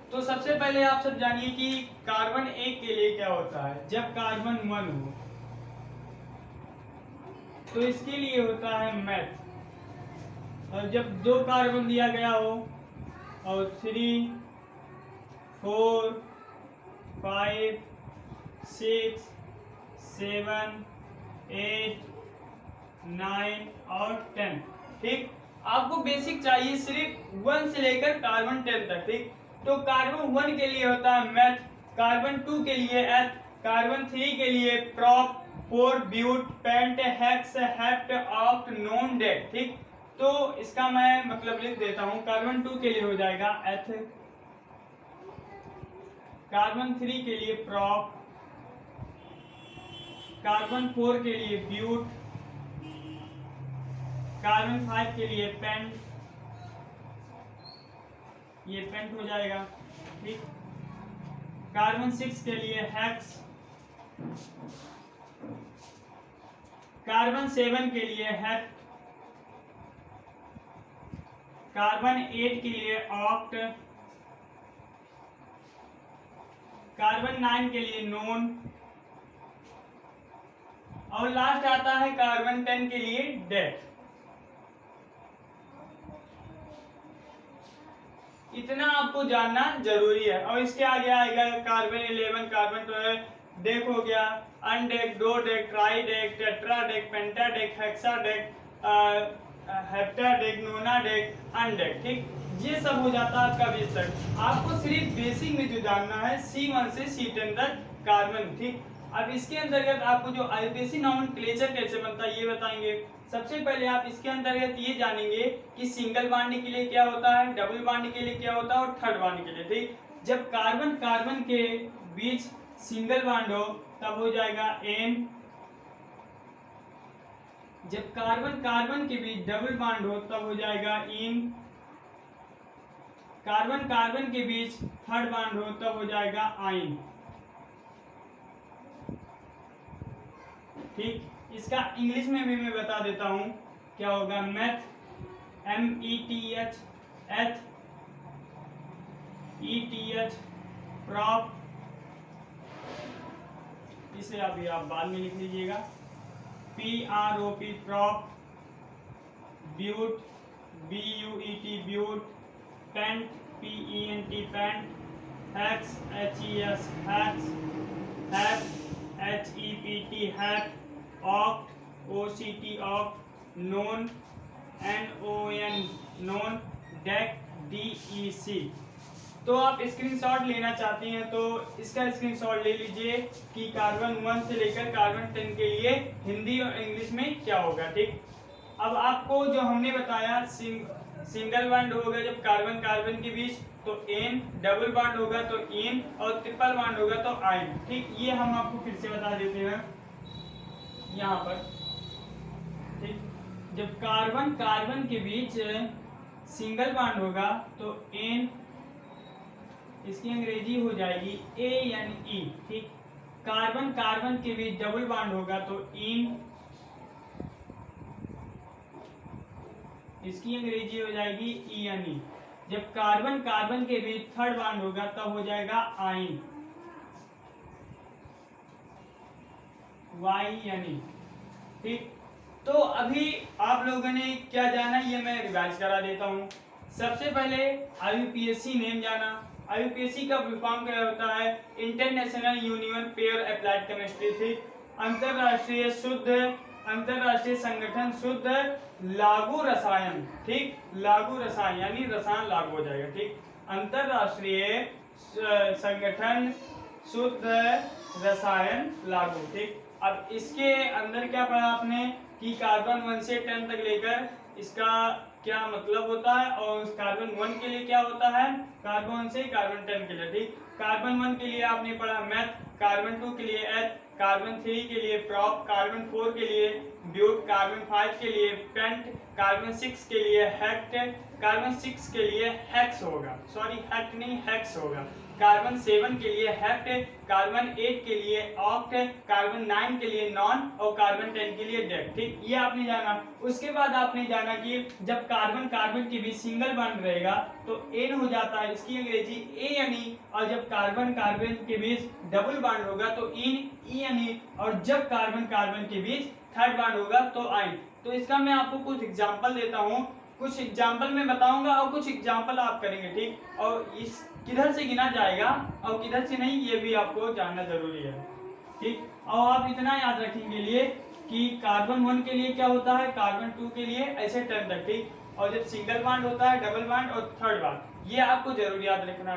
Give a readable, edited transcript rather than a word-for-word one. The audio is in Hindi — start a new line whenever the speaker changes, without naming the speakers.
तो सबसे पहले आप सब जानिए कि कार्बन एक के लिए क्या होता है। जब कार्बन 1 हो तो इसके लिए होता है मैथ, और जब दो कार्बन दिया गया हो और 3, 4, 5, 6, 7, 8, 9 और 10, ठीक। आपको बेसिक चाहिए सिर्फ 1 से लेकर कार्बन 10 तक, ठीक। तो कार्बन 1 के लिए होता है मैथ, कार्बन 2 के लिए एथ, कार्बन 3 के लिए prop, 4 but, pent, hex, hept, oct, non, dec, ठीक। तो इसका मैं मतलब लिख देता हूं। कार्बन 2 के लिए हो जाएगा एथ, कार्बन 3 के लिए प्रॉप, कार्बन 4 के लिए ब्यूट, कार्बन 5 के लिए पेंट, ये पेंट हो जाएगा, ठीक। कार्बन 6 के लिए हेक्स, कार्बन 7 के लिए हेप्ट, कार्बन 8 के लिए ऑक्ट, कार्बन 9 के लिए नॉन, और लास्ट आता है कार्बन 10 के लिए डेथ। इतना आपको जानना जरूरी है। और इसके आगे आएगा कार्बन 11, कार्बन 12, डेक हो गया, अनडेक, दो dec, tri dec, tetra dec, penta dec, hexa dec, hepta dec, nona dec, undec, ठीक। ये सब हो जाता है आपका 20 तक। आपको सिर्फ बेसिक में जो जानना है C1 से C10 तक कार्बन, ठीक। अब इसके अंतर्गत आपको जो आईयूपीएसी नॉमेनक्लेचर कैसे बनता है ये बताएंगे। सबसे पहले आप इसके अंतर्गत ये जानेंगे कि सिंगल बॉन्ड के लिए क्या होता है, डबल बॉन्ड के लिए क्या होता है और थर्ड बॉन्ड के लिए, ठीक। जब कार्बन कार्बन के बीच सिंगल बॉन्ड हो तब हो जाएगा एन, जब कार्बन कार्बन के बीच डबल बॉन्ड हो तब हो जाएगा इन, कार्बन कार्बन के बीच थर्ड बॉन्ड हो तब हो जाएगा आइन, ठीक। इसका इंग्लिश में भी मैं बता देता हूं क्या होगा। Meth, METH, eth, ETH, prop, इसे अभी आप बाद में लिख लीजिएगा, PROP, prop, but, BUET, but, pent, PENT, pent, hex, HES, hex, hep, HEPT, hep, oct, OCT, oct, non, NON, non, dec, DEC। तो आप स्क्रीनशॉट लेना चाहते हैं तो इसका स्क्रीनशॉट ले लीजिए कि कार्बन 1 से लेकर कार्बन 10 के लिए हिंदी और इंग्लिश में क्या होगा, ठीक। अब आपको जो हमने बताया सिंगल बॉन्ड होगा जब कार्बन कार्बन के बीच तो एन, डबल बॉन्ड होगा तो इन, और ट्रिपल बॉन्ड होगा तो आइन, ठीक। ये हम आपको फिर से बता देते हैं यहाँ पर, ठीक। जब कार्बन कार्बन के बीच सिंगल बॉन्ड होगा तो एन, इसकी अंग्रेजी हो जाएगी ANE, ठीक। कार्बन कार्बन के बीच डबल बॉन्ड होगा तो इन, इसकी अंग्रेजी हो जाएगी ENE। जब कार्बन कार्बन के बीच थर्ड बॉन्ड होगा तब हो जाएगा आइन, YNE, ठीक। तो अभी आप लोगों ने क्या जाना ये मैं रिवाइज करा देता हूँ। सबसे पहले IUPAC नेम जाना। IUPAC का फुल फॉर्म क्या होता है, international union pair applied chemistry, ठीक। अंतरराष्ट्रीय शुद्ध, अंतरराष्ट्रीय संगठन शुद्ध लागू रसायन, ठीक। लागू रसायन यानी रसायन लागू हो जाएगा, ठीक। अंतरराष्ट्रीय संगठन शुद्ध रसायन लागू, ठीक। अब इसके अंदर क्या पढ़ा आपने कि कार्बन 1 से 10 तक लेकर इसका क्या मतलब होता है, और कार्बन 1 के लिए क्या होता है, कार्बन 1 से कार्बन 10 के लिए, ठीक। कार्बन 1 के लिए आपने पढ़ा मैथ, कार्बन 2 के लिए एथ, कार्बन 3 के लिए प्रॉप, कार्बन 4 के लिए ब्यूट, कार्बन 5 के लिए पेंट, कार्बन 6 के लिए हेक्ट, कार्बन 6 के लिए हेक्स होगा, सॉरी हेक्ट नहीं हेक्स होगा, कार्बन 7 के लिए हेप्ट, कार्बन 8 के लिए ऑक्ट, कार्बन 9 के लिए नॉन, और कार्बन 10 के लिए डेक, ठीक। ये आपने जाना। उसके बाद आपने जाना कि जब कार्बन कार्बन के बीच सिंगल बॉन्ड रहेगा तो एन हो जाता है, इसकी अंग्रेजी ए एन ई। और जब कार्बन कार्बन के बीच डबल बॉन्ड होगा तो इन ई एन ई। और जब कार्बन कार्बन के बीच थर्ड बॉन्ड होगा तो आइन। तो इसका मैं आपको कुछ एग्जांपल देता हूँ, कुछ एग्जांपल मैं बताऊंगा और कुछ एग्जांपल आप करेंगे, ठीक। और इस किधर से गिना जाएगा और किधर से नहीं, ये भी आपको जानना जरूरी है, ठीक। और आप इतना याद रखेंगे लिए कि कार्बन 1 के लिए क्या होता है, कार्बन 2 के लिए ऐसे टर्म तक, ठीक। और जब सिंगल बॉन्ड होता है, डबल बॉन्ड और थर्ड बॉन्ड, ये आपको जरूर याद रखना है।